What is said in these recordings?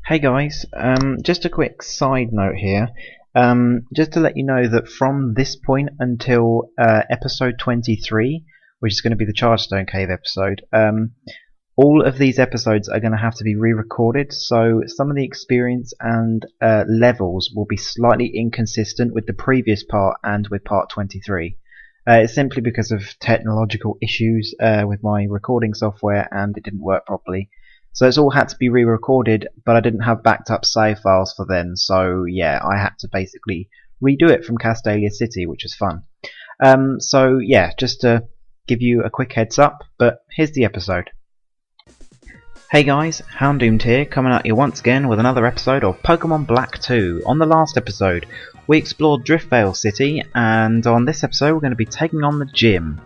Hey guys, just a quick side note here. Just to let you know that from this point until episode 23, which is going to be the Chargestone Cave episode, all of these episodes are going to have to be re-recorded, so some of the experience and levels will be slightly inconsistent with the previous part and with part 23. It's simply because of technological issues with my recording software, and it didn't work properly. So it's all had to be re-recorded, but I didn't have backed up save files for then, so yeah, I had to basically redo it from Castalia City, which was fun. So yeah, just to give you a quick heads up, but here's the episode. Hey guys, Houndoomed here, coming at you once again with another episode of Pokémon Black 2. On the last episode, we explored Driftveil City, and on this episode we're going to be taking on the gym.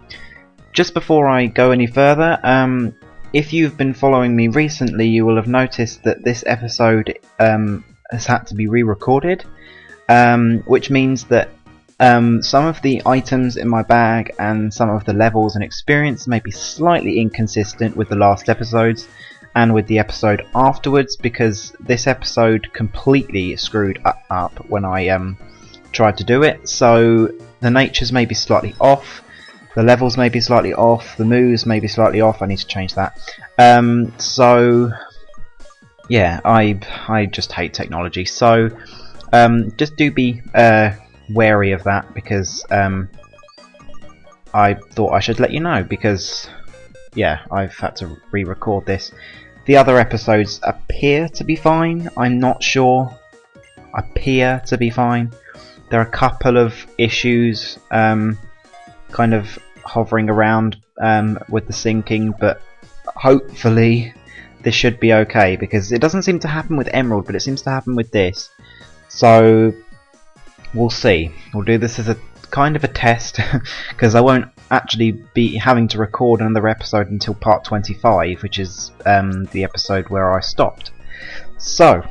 Just before I go any further, if you've been following me recently, you will have noticed that this episode has had to be re-recorded, which means that some of the items in my bag and some of the levels and experience may be slightly inconsistent with the last episodes and with the episode afterwards, because this episode completely screwed up when I tried to do it. So the natures may be slightly off. The levels may be slightly off, the moves may be slightly off, I need to change that. So, yeah, I just hate technology. So, just do be wary of that, because I thought I should let you know, because, yeah, I've had to re-record this. The other episodes appear to be fine, I'm not sure. Appear to be fine. There are a couple of issues, kind of hovering around with the syncing, but hopefully this should be okay, because it doesn't seem to happen with Emerald, but it seems to happen with this. So we'll see. We'll do this as a kind of a test, because I won't actually be having to record another episode until part 25, which is the episode where I stopped. So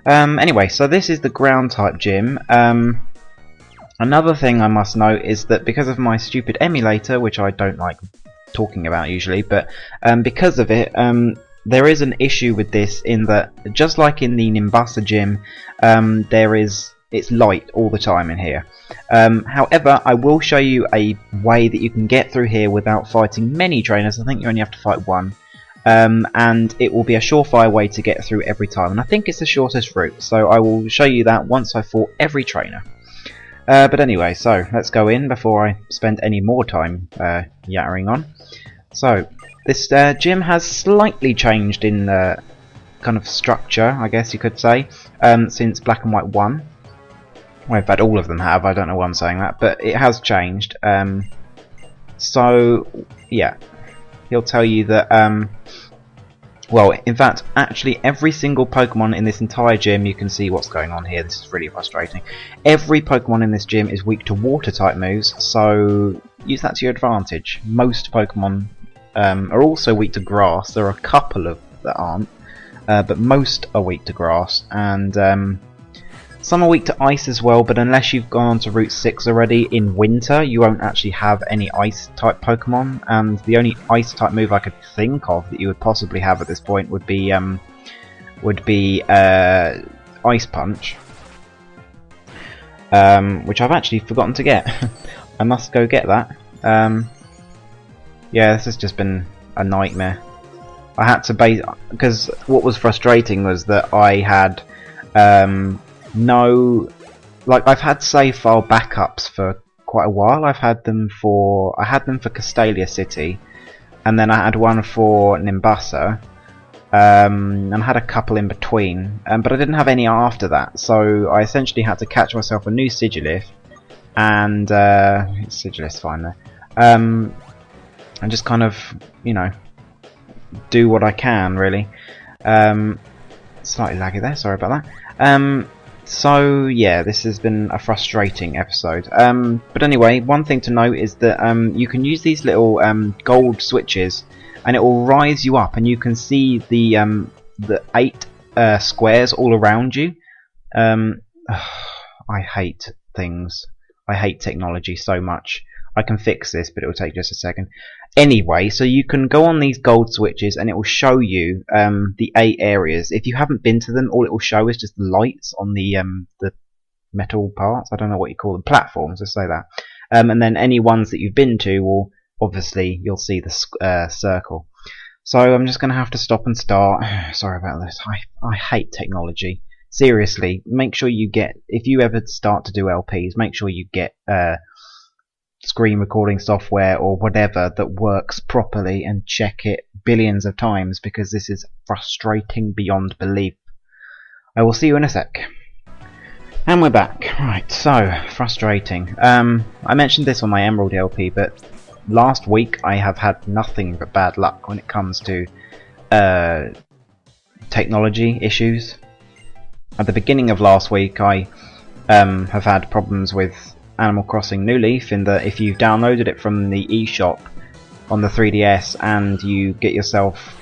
anyway, so this is the ground type gym. Another thing I must note is that because of my stupid emulator, which I don't like talking about usually, but because of it, there is an issue with this, in that just like in the Nimbasa gym, it's light all the time in here. However, I will show you a way that you can get through here without fighting many trainers. I think you only have to fight one. And it will be a surefire way to get through every time, and I think it's the shortest route, so I will show you that once I fought every trainer. But anyway, so let's go in before I spend any more time yattering on. So, this gym has slightly changed in kind of structure, I guess you could say, since Black and White 1. Well, in fact, all of them have, I don't know why I'm saying that, but it has changed. So, yeah, he'll tell you that, well, in fact, actually every single Pokemon in this entire gym, you can see what's going on here, this is really frustrating. Every Pokemon in this gym is weak to water type moves, so use that to your advantage. Most Pokemon are also weak to grass. There are a couple of that aren't, but most are weak to grass, and some are weak to ice as well, but unless you've gone on to Route 6 already, in winter you won't actually have any ice type Pokemon, and the only ice type move I could think of that you would possibly have at this point would be Ice Punch, which I've actually forgotten to get. I must go get that. Yeah, this has just been a nightmare. I had to because what was frustrating was that I had I've had save file backups for quite a while. I had them for Castalia City, and then I had one for Nimbasa, and I had a couple in between, but I didn't have any after that, so I essentially had to catch myself a new Sigilif, and Sigilif's fine there, and just kind of, you know, do what I can, really. Slightly laggy there, sorry about that. So yeah, this has been a frustrating episode. But anyway, one thing to note is that you can use these little gold switches, and it will rise you up, and you can see the 8 squares all around you. I hate things. I hate technology so much. I can fix this, but it will take just a second. Anyway, so you can go on these gold switches and it will show you the 8 areas. If you haven't been to them, all it will show is just the lights on the metal parts. I don't know what you call them, platforms, let's say that. And then any ones that you've been to will, obviously, you'll see the circle. So I'm just going to have to stop and start. Sorry about this. I hate technology. Seriously, make sure you get, if you ever start to do LPs, make sure you get screen recording software or whatever that works properly and check it billions of times, because this is frustrating beyond belief. I will see you in a sec. And we're back. Right, so, frustrating. I mentioned this on my Emerald LP, but last week I have had nothing but bad luck when it comes to technology issues. At the beginning of last week I have had problems with Animal Crossing New Leaf, in that if you've downloaded it from the eShop on the 3DS and you get yourself...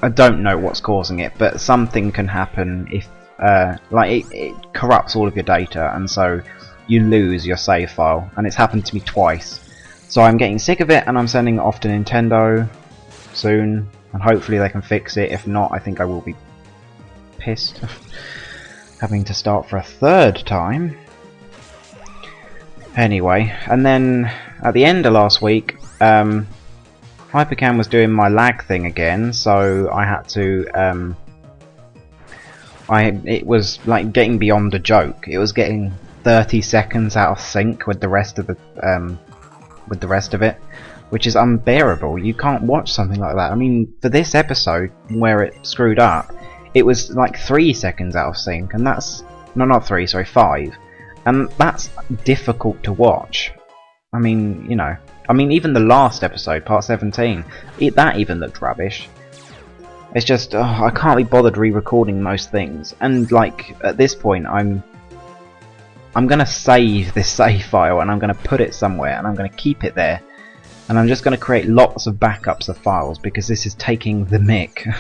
I don't know what's causing it, but something can happen if it corrupts all of your data, and so you lose your save file, and it's happened to me twice. So I'm getting sick of it, and I'm sending it off to Nintendo soon, and hopefully they can fix it. If not, I think I will be pissed having to start for a third time. Anyway, and then at the end of last week, Hypercam was doing my lag thing again, so I had to it was like getting beyond a joke. It was getting 30 seconds out of sync with the rest of it, which is unbearable. You can't watch something like that. I mean, for this episode where it screwed up, it was like 3 seconds out of sync, and that's not 3, sorry, 5, and that's difficult to watch. I mean, you know, even the last episode, part 17, that even looked rubbish. It's just, I can't be bothered re-recording most things, and like at this point, I'm gonna save this save file, and I'm gonna put it somewhere, and I'm gonna keep it there, and I'm just gonna create lots of backups of files, because this is taking the mick.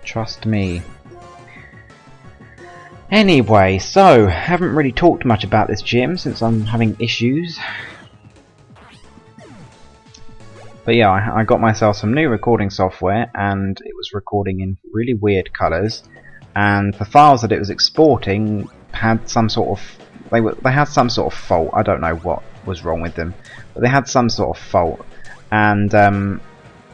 Trust me. Anyway, so haven't really talked much about this gym since I'm having issues. But yeah, I got myself some new recording software, and it was recording in really weird colours, and the files that it was exporting had some sort of they had some sort of fault. I don't know what was wrong with them, but they had some sort of fault, and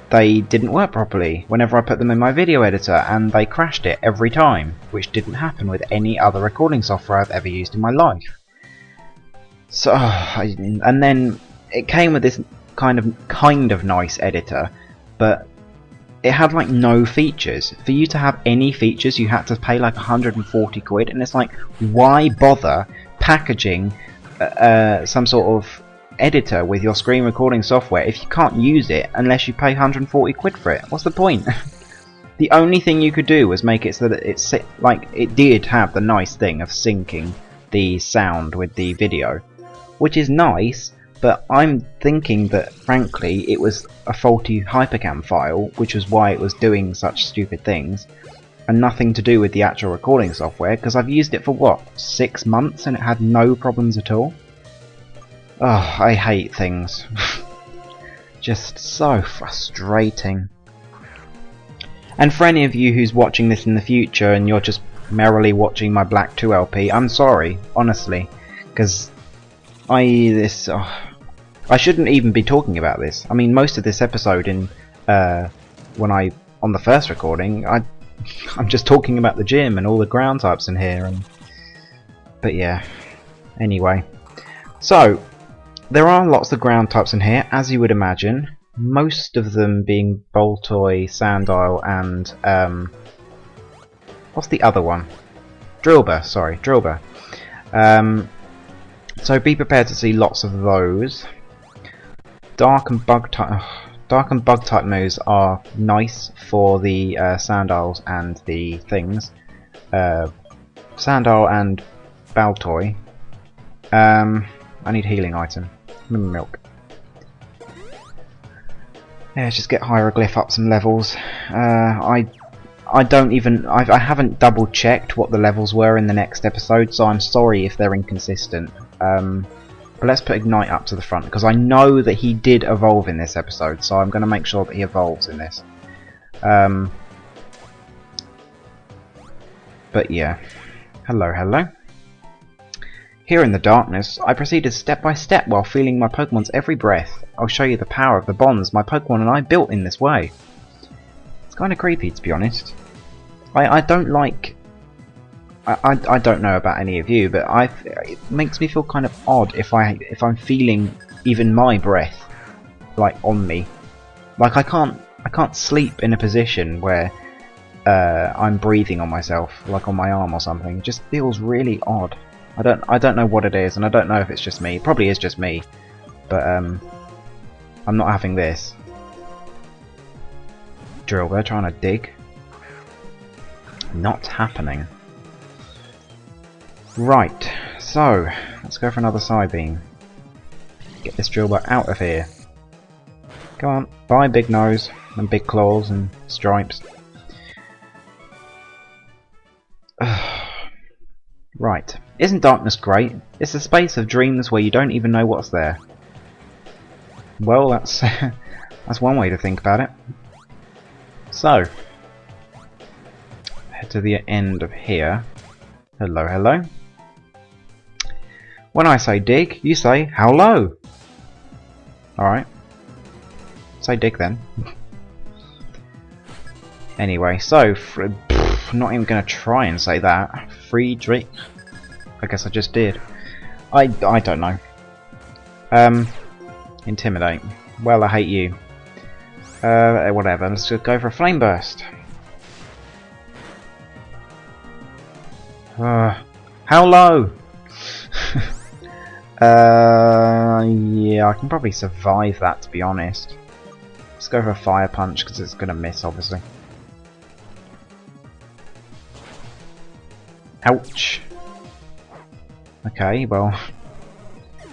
they didn't work properly whenever I put them in my video editor, and they crashed it every time, which didn't happen with any other recording software I've ever used in my life. So, and then it came with this kind of nice editor, but it had like no features. For you to have any features, you had to pay like 140 quid, and it's like, why bother packaging some sort of editor with your screen recording software if you can't use it unless you pay 140 quid for it? What's the point? The only thing you could do was make it so that it did have the nice thing of syncing the sound with the video, which is nice, but I'm thinking that frankly it was a faulty Hypercam file, which was why it was doing such stupid things, and nothing to do with the actual recording software, because I've used it for what, 6 months, and it had no problems at all. Oh, I hate things. Just so frustrating. And for any of you who's watching this in the future and you're just merrily watching my Black 2 LP, I'm sorry, honestly, because I shouldn't even be talking about this. I mean, most of this episode on the first recording, I'm just talking about the gym and all the ground types in here, but yeah. Anyway, so there are lots of ground types in here, as you would imagine. Most of them being Boltoy, Sandile, and what's the other one? Drillbur. Sorry, Drillbur. So be prepared to see lots of those. Dark and bug type moves are nice for the Sandiles and the things. Sandile and Baltoy. I need healing item. Milk. Yeah, let's just get Hieroglyph up some levels. I haven't double checked what the levels were in the next episode, so I'm sorry if they're inconsistent. But let's put Ignite up to the front, because I know that he did evolve in this episode, so I'm going to make sure that he evolves in this. But yeah. Hello, hello. Here in the darkness, I proceeded step by step while feeling my Pokemon's every breath. I'll show you the power of the bonds my Pokemon and I built in this way. It's kind of creepy, to be honest. I don't like... I don't know about any of you, but it makes me feel kind of odd if I'm feeling even my breath, like, on me. Like I can't sleep in a position where I'm breathing on myself, like on my arm or something. It just feels really odd. I don't know what it is, and I don't know if it's just me. It probably is just me, but I'm not having this. Drill, they're trying to dig. Not happening. Right, so let's go for another side beam. Get this Drillbur out of here. Come on, bye big nose and big claws and stripes. Right, isn't darkness great? It's a space of dreams where you don't even know what's there. Well, that's that's one way to think about it. So, head to the end of here. Hello, hello. When I say dig, you say how low. Alright. Say dig then. Anyway, so, I'm not even going to try and say that. Friedrich. I guess I just did. I don't know. Intimidate. Well, I hate you. Whatever, let's just go for a flame burst. How low? Yeah, I can probably survive that, to be honest. Let's go for a fire punch because it's going to miss, obviously. Ouch. Okay, well,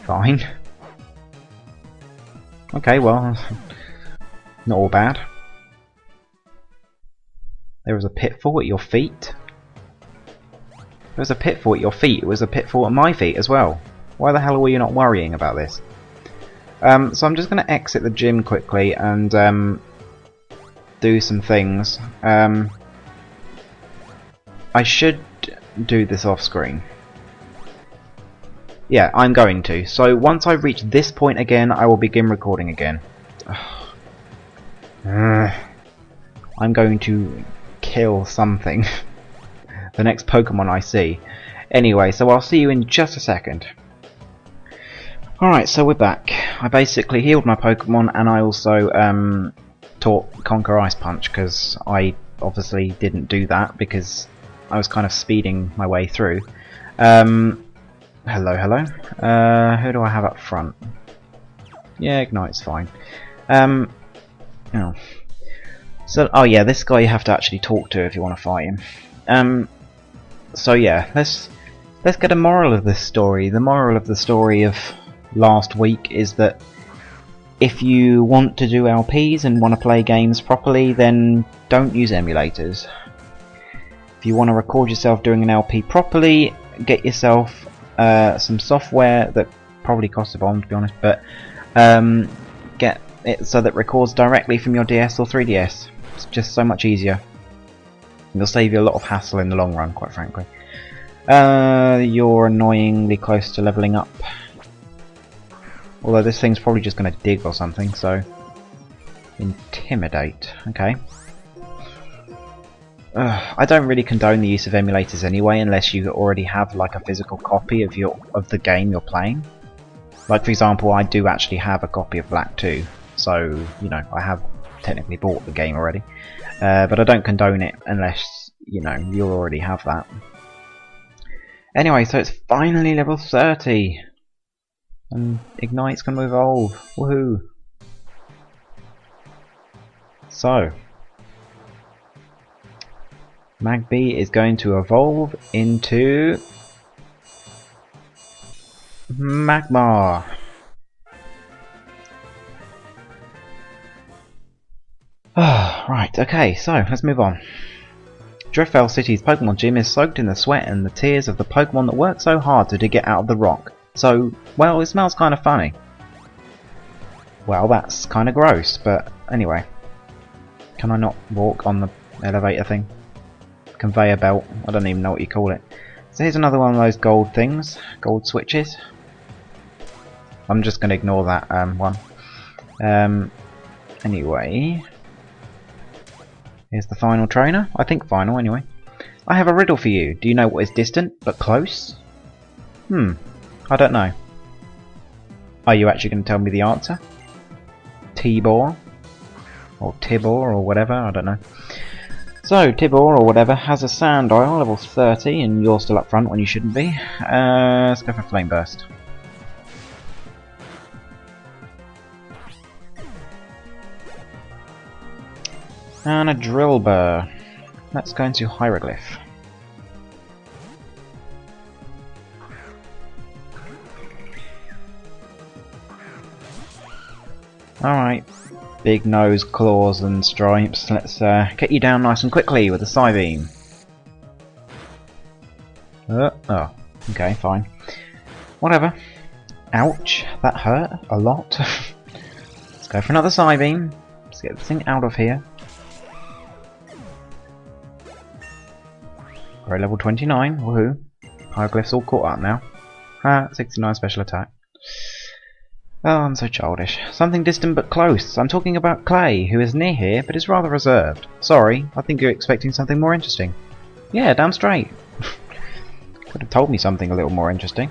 fine. Okay, well, not all bad. There was a pitfall at your feet. There was a pitfall at your feet. It was a pitfall at my feet as well. Why the hell were you not worrying about this? So I'm just going to exit the gym quickly and do some things. I should do this off screen. Yeah, I'm going to. So once I reach this point again, I will begin recording again. I'm going to kill something. The next Pokemon I see. Anyway, so I'll see you in just a second. Alright, so we're back. I basically healed my Pokemon and I also taught Conquer Ice Punch because I obviously didn't do that because I was kind of speeding my way through. Hello, hello. Who do I have up front? Yeah, Ignite's fine. Oh. So, oh yeah, this guy you have to actually talk to if you want to fight him. So yeah, let's get a moral of this story. The moral of the story of last week is that if you want to do LPs and want to play games properly, then don't use emulators. If you want to record yourself doing an LP properly, get yourself some software that probably costs a bomb, to be honest, but get it so that records directly from your DS or 3DS. It's just so much easier. It'll save you a lot of hassle in the long run, quite frankly. You're annoyingly close to leveling up. Although this thing's probably just going to dig or something, so... Intimidate. Okay. I don't really condone the use of emulators anyway, unless you already have like a physical copy of the game you're playing. Like for example, I do actually have a copy of Black 2, so you know I have technically bought the game already. But I don't condone it unless you know you already have that. Anyway, so it's finally level 30, and Ignite's gonna evolve. Woohoo! So. Magby is going to evolve into Magmar. Right, okay, so let's move on. Driftveil City's Pokémon Gym is soaked in the sweat and the tears of the Pokémon that worked so hard to dig it out of the rock. So, well, it smells kind of funny. Well, that's kind of gross, but anyway. Can I not walk on the elevator thing? Conveyor belt, I don't even know what you call it. So here's another one of those gold things, gold switches. I'm just going to ignore that one. Anyway, here's the final trainer. I think final anyway. I have a riddle for you. Do you know what is distant but close? I don't know. Are you actually going to tell me the answer? Tibor? Or Tibor or whatever, I don't know. So, Tibor or whatever has a sand oil, level 30, and you're still up front when you shouldn't be. Let's go for Flame Burst. And a Drill Burr. Let's go into Hieroglyph. Alright. Big nose, claws and stripes. Let's get you down nice and quickly with a Psybeam. Oh, okay, fine. Whatever. Ouch, that hurt a lot. Let's go for another Psybeam. Let's get the thing out of here. We're at level 29, woohoo. Hieroglyph's all caught up now. 69 special attack. Oh, I'm so childish. Something distant but close. I'm talking about Clay, who is near here, but is rather reserved. Sorry, I think you're expecting something more interesting. Yeah, damn straight. Could have told me something a little more interesting.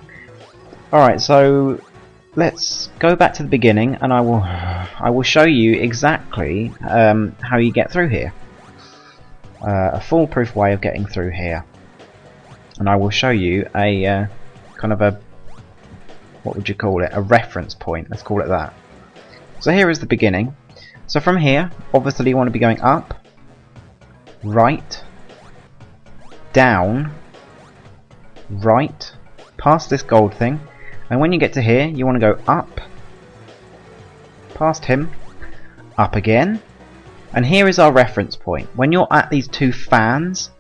Alright, so let's go back to the beginning, and I will show you exactly how you get through here. A foolproof way of getting through here. And I will show you a kind of a, what would you call it, a reference point, let's call it that. So here is the beginning. So from here, obviously you want to be going up, right, down, right, past this gold thing, and when you get to here, you want to go up, past him, up again, and here is our reference point. When you're at these two fans,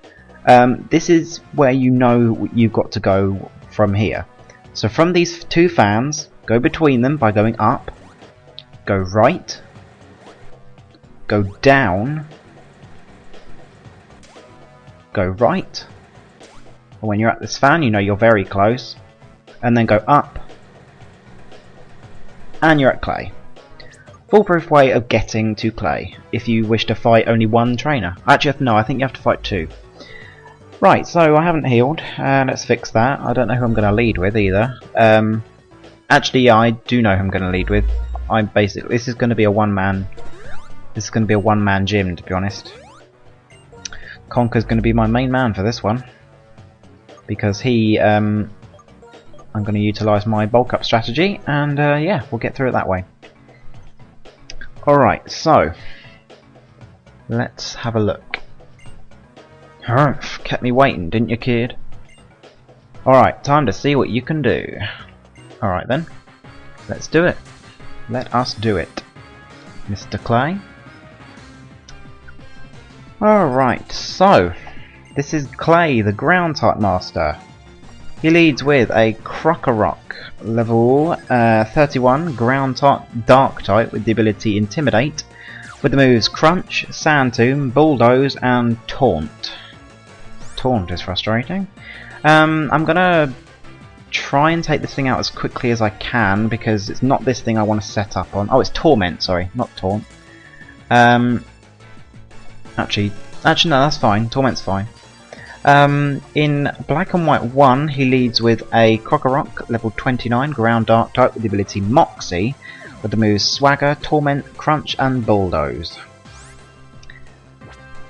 this is where you know you've got to go from here. So from these two fans, go between them by going up, go right, go down, go right, and when you're at this fan you know you're very close, and then go up, and you're at Clay. Foolproof way of getting to Clay, if you wish to fight only one trainer. Actually, no, I think you have to fight two. Right, so I haven't healed, let's fix that. I don't know who I'm going to lead with either. Actually, yeah, I do know who I'm going to lead with. This is going to be a one-man gym, to be honest. Conker's going to be my main man for this one, because I'm going to utilise my bulk up strategy, and yeah, we'll get through it that way. Alright, so let's have a look. Humph, kept me waiting, didn't you, kid? Alright, time to see what you can do. Alright then, let's do it. Let us do it, Mr. Clay. Alright, so this is Clay, the ground type master. He leads with a Krokorok, level 31, ground type, dark type with the ability Intimidate, with the moves Crunch, Sand Tomb, Bulldoze and Taunt. Taunt is frustrating. I'm gonna try and take this thing out as quickly as I can, because it's not this thing I want to set up on. Oh, it's Torment, sorry, not Taunt. Actually no, that's fine. Torment's fine. In Black and White 1, he leads with a Krokorok, level 29, ground dark type with the ability Moxie, with the moves Swagger, Torment, Crunch and Bulldoze.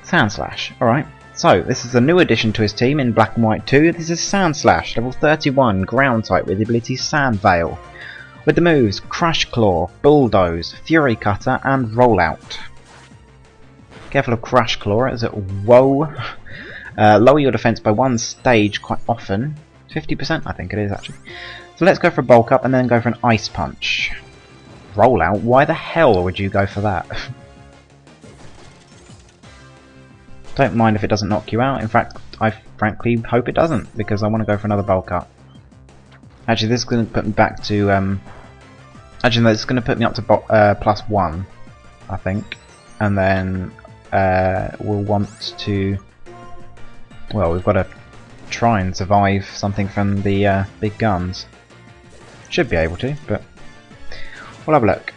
Sandslash, alright. So, this is a new addition to his team in Black and White 2. This is Sandslash, level 31, ground type with the ability Sand Veil, with the moves Crush Claw, Bulldoze, Fury Cutter and Rollout. Careful of Crush Claw, as it whoa. Lower your defense by one stage quite often. 50% I think it is actually. So let's go for a bulk up and then go for an Ice Punch. Rollout? Why the hell would you go for that? Don't mind if it doesn't knock you out. In fact, I frankly hope it doesn't, because I want to go for another bulk up. Actually, this is going to put me back to... actually, no, this is going to put me up to +1, I think. And then we'll want to... Well, we've got to try and survive something from the big guns. Should be able to, but we'll have a look.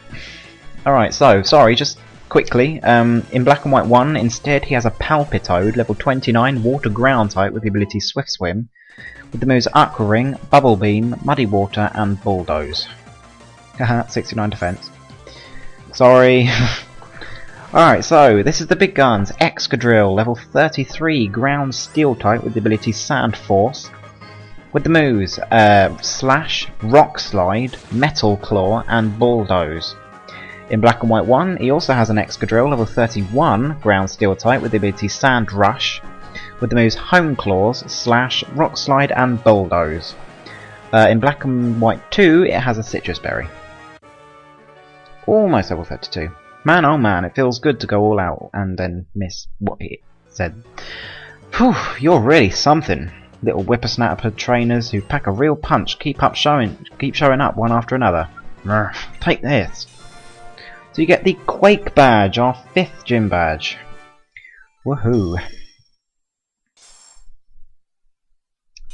Alright, so, sorry, just quickly, in Black and White 1, instead he has a Palpitoad, level 29, water ground type with the ability Swift Swim, with the moves Aqua Ring, Bubble Beam, Muddy Water, and Bulldoze. Haha, 69 defense. Sorry. Alright, so this is the big guns. Excadrill, level 33, ground steel type with the ability Sand Force. With the moves Slash, Rock Slide, Metal Claw, and Bulldoze. In Black and White 1, he also has an Excadrill, level 31, ground steel type with the ability Sand Rush. With the moves Home Claws, Slash, Rock Slide, and Bulldoze. In Black and White 2, it has a Citrus Berry. Almost level 32. Man, oh man, it feels good to go all out and then miss what it said. Whew, you're really something. Little whippersnapper trainers who pack a real punch keep showing up one after another. Murph, take this. So you get the Quake badge, our 5th gym badge. Woohoo.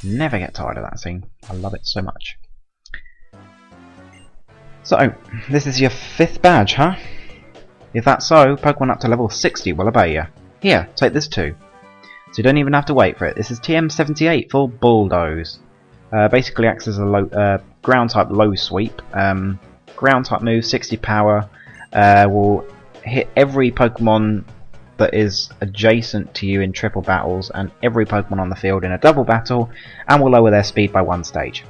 Never get tired of that scene. I love it so much. So, this is your 5th badge, huh? If that's so, Pokemon up to level 60 will obey you. Here, take this too. So you don't even have to wait for it. This is TM78 for Bulldoze. Basically acts as a ground type low sweep. Ground type move, 60 power. Will hit every Pokemon that is adjacent to you in triple battles and every Pokemon on the field in a double battle, and will lower their speed by 1 stage.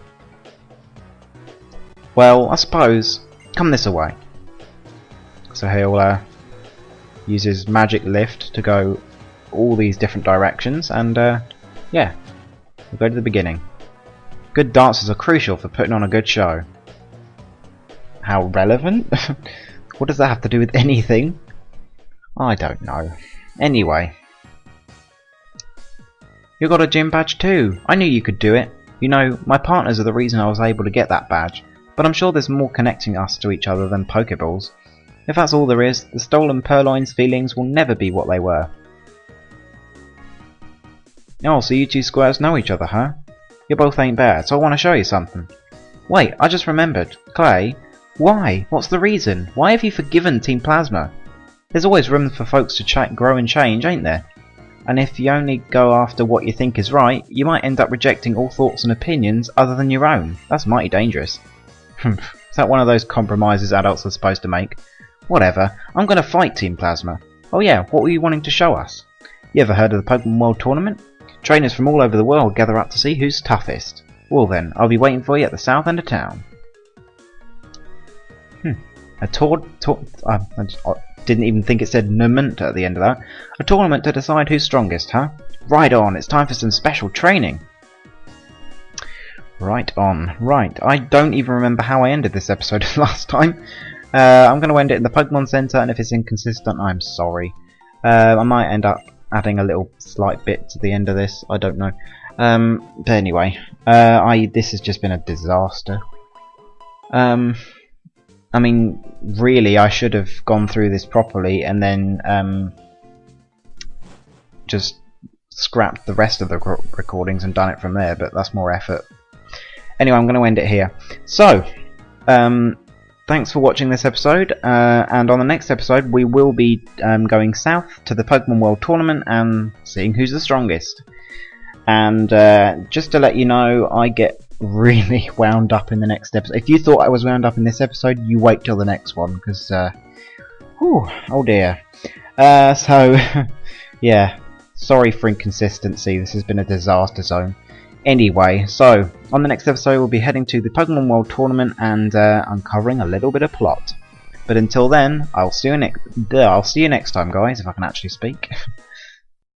Well, I suppose, come this away. So he'll use his magic lift to go all these different directions, and yeah, we'll go to the beginning. Good dancers are crucial for putting on a good show. How relevant? What does that have to do with anything? I don't know. Anyway. You got a gym badge too. I knew you could do it. You know, my partners are the reason I was able to get that badge, but I'm sure there's more connecting us to each other than Pokeballs. If that's all there is, the stolen Purloin's feelings will never be what they were. Oh, so you two squares know each other, huh? You both ain't bad, so I want to show you something. Wait, I just remembered. Clay, why? What's the reason? Why have you forgiven Team Plasma? There's always room for folks to grow and change, ain't there? And if you only go after what you think is right, you might end up rejecting all thoughts and opinions other than your own. That's mighty dangerous. Is that one of those compromises adults are supposed to make? Whatever, I'm going to fight Team Plasma. Oh yeah, what were you wanting to show us? You ever heard of the Pokémon World Tournament? Trainers from all over the world gather up to see who's toughest. Well then, I'll be waiting for you at the south end of town. I didn't even think it said tournament at the end of that. A tournament to decide who's strongest, huh? Right on, it's time for some special training. Right on. Right, I don't even remember how I ended this episode last time. I'm going to end it in the Pokemon Center, and if it's inconsistent, I'm sorry. I might end up adding a little slight bit to the end of this, I don't know. But anyway, this has just been a disaster. I mean, really, I should have gone through this properly and then just scrapped the rest of the recordings and done it from there, but that's more effort. Anyway, I'm going to end it here. So, thanks for watching this episode, and on the next episode we will be going south to the Pokemon World Tournament and seeing who's the strongest. And just to let you know, I get really wound up in the next episode. If you thought I was wound up in this episode, you wait till the next one, because oh dear. So yeah, sorry for inconsistency, this has been a disaster zone. Anyway, so on the next episode we'll be heading to the Pokemon World Tournament and uncovering a little bit of plot. But until then, I'll see you next time, guys, if I can actually speak.